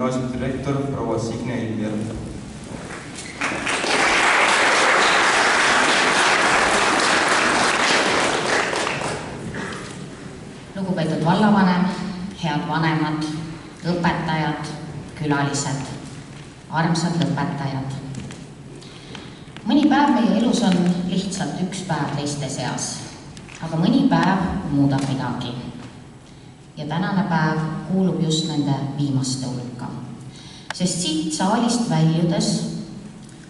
Gümnaasiumi direktor proua Signe Ilver. Lugupeetud vallavanem, head vanemad, õpetajad, külalised, armsad lõpetajad. Mõni päev meie elus on lihtsalt üks päev teiste seas, aga mõni päev muudab midagi. Ja tänane päev kuulub just nende viimaste hulka, sest siit saalist väljudes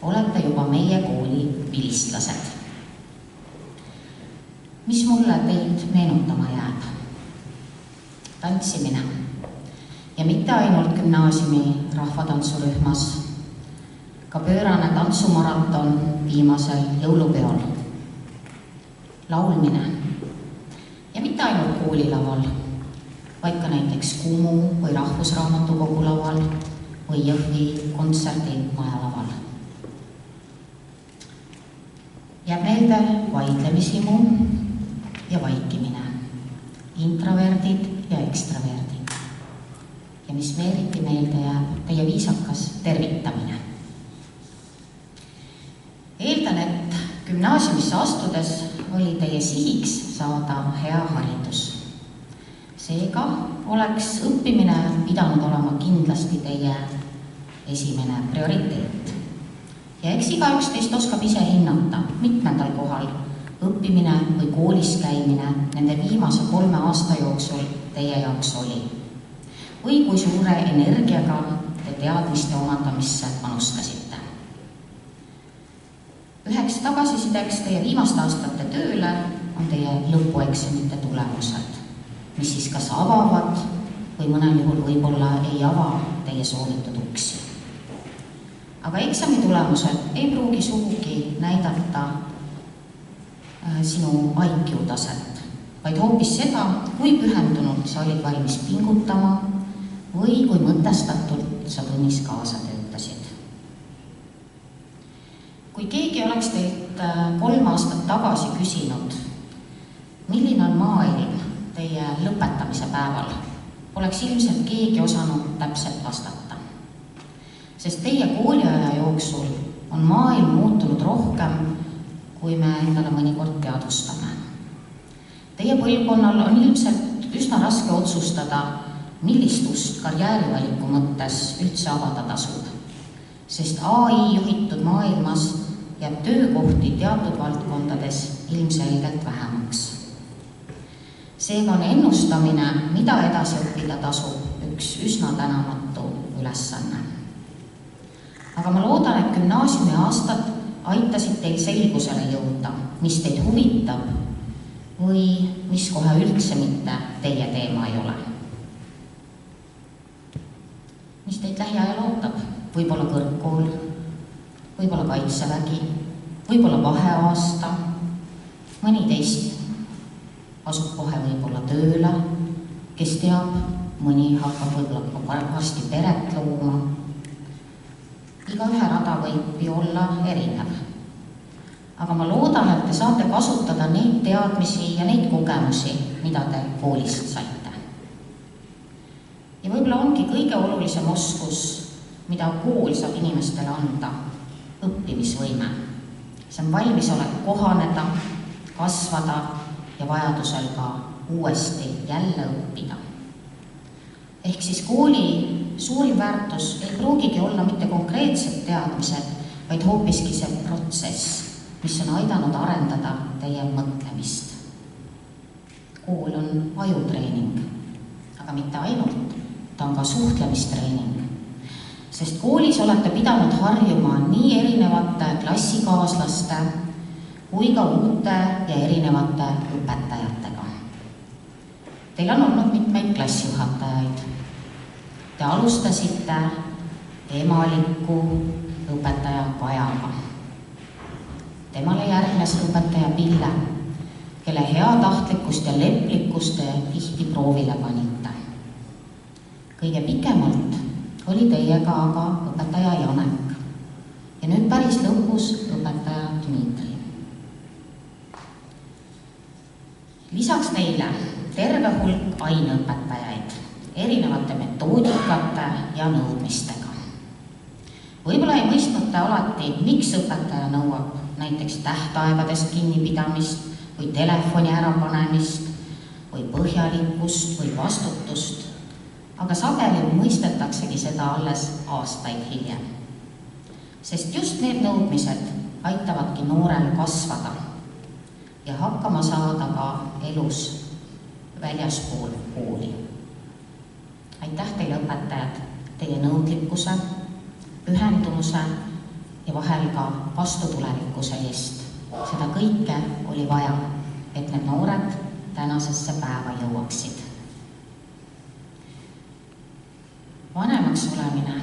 olete juba meie kooli vilistlased. Mis mulle teid meenutama jääb? Tantsimine ja mitte ainult gümnaasiumi rahvatantsurühmas, ka pöörane tantsumaraton viimasel jõulupeol. Laulmine ja mitte ainult koolilaval, vaid ka näiteks Kumu või Rahvusraamatukogu laval või Jõhvi kontserdimaja laval. Jääb meelde vaidlemishimu ja vaikimine, introverdid ja ekstraverdid. Ja mis veeriti meelde jääb, teie viisakas tervitamine. Eeldan, et gümnaasiumisse astudes oli teie sihiks saada hea haridus. Seega oleks õppimine pidanud olema kindlasti teie esimene prioriteet. Ja eks igaüks teist oskab ise hinnata, mitmendal kohal õppimine või koolis käimine nende viimase 3 aasta jooksul teie jaoks oli. Või kui suure energiaga te teadmiste omandamisse panustasite. Üheks tagasisideks teie viimaste aastate tööle on teie lõpueksamite tulemused, mis siis kas avavad või mõnel juhul võib-olla ei ava teie soovitud uksi. Aga eksami tulemused ei pruugi sugugi näidata sinu IQ taset, vaid hoopis seda, kui pühendunult sa olid valmis pingutama või kui mõtestatult sa tunnis kaasa töötasid. Kui keegi oleks teilt 3 aastat tagasi küsinud, milline on maailm teie lõpetamise päeval, oleks ilmselt keegi osanud täpselt vastata. Sest teie kooliaja jooksul on maailm muutunud rohkem, kui me endale mõnikord teadvustame. Teie põlvkonnal on ilmselt üsna raske otsustada, millist ust karjäärivaliku mõttes üldse avada tasub, sest AI juhitud maailmas jääb töökohti teatud valdkondades ilmselgelt vähemaks. Seega on ennustamine, mida edasi õppida tasub, üks üsna tänamatu ülesanne. Aga ma loodan, et gümnaasiumi aastad aitasid teil selgusele jõuda, mis teid huvitab või mis kohe üldse mitte teie teema ei ole. Mis teid lähiajal ootab? Võib-olla kõrgkool, võib-olla kaitsevägi, võib-olla vaheaasta, mõni teist asub kohe võib-olla tööle, kes teab, mõni hakkab võib-olla varsti peret looma. Igaühe rada võib ju olla erinev. Aga ma loodan, et te saate kasutada neid teadmisi ja neid kogemusi, mida te koolist saite. Ja võib-olla ongi kõige olulisem oskus, mida kool saab inimestele anda, õppimisvõime. See on valmisolek kohaneda, kasvada ja vajadusel ka uuesti jälle õppida. Ehk siis kooli suurim väärtus ei pruugigi olla mitte konkreetsed teadmised, vaid hoopiski see protsess, mis on aidanud arendada teie mõtlemist. Kool on ajutreening, aga mitte ainult, ta on ka suhtlemistreening. Sest koolis olete pidanud harjuma nii erinevate klassikaaslaste kui ka uute ja erinevate õpetajatega. Teil on olnud mitmeid klassijuhatajaid. Te alustasite emaliku õpetaja Kajaga. Temale järgnes õpetaja Pille, kelle heatahtlikkust ja leplikkust te tihti proovile panite. Kõige pikemalt oli teiega aga õpetaja Janek ja nüüd päris lõpus õpetaja Dmitri. Lisaks neile terve hulk aineõpetajaid erinevate metoodikate ja nõudmistega. Võib-olla ei mõistnud te alati, miks õpetaja nõuab näiteks tähtaegadest kinnipidamist või telefoni ärapanemist või põhjalikkust või vastutust, aga sageli mõistetaksegi seda alles aastaid hiljem. Sest just need nõudmised aitavadki noorel kasvada ja hakkama saada ka elus väljaspool kooli. Aitäh teile, õpetajad, teie nõudlikkuse, pühendumuse ja vahel ka vastutulelikkuse eest. Seda kõike oli vaja, et need noored tänasesse päeva jõuaksid. Vanemaks olemine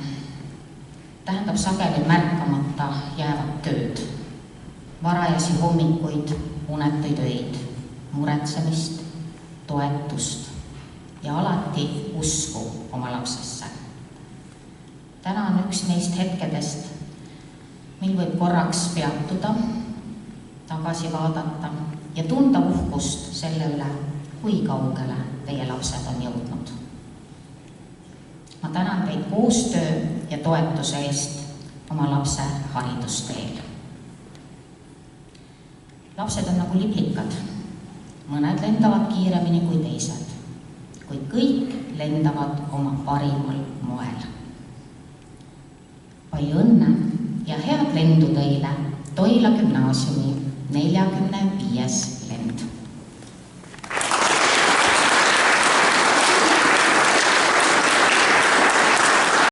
tähendab sageli märkamata jäävat tööd, varajasi hommikuid, unetuid öid, muretsemist, toetust ja alati usku oma lapsesse. Täna on üks neist hetkedest, mil võib korraks peatuda, tagasi vaadata ja tunda uhkust selle üle, kui kaugele teie lapsed on jõudnud. Ma tänan teid koostöö ja toetuse eest oma lapse haridusteel. Lapsed on nagu liblikad, mõned lendavad kiiremini kui teised, kuid kõik lendavad oma parimal moel. Palju õnne ja head lendu teile Toila gümnaasiumi 45.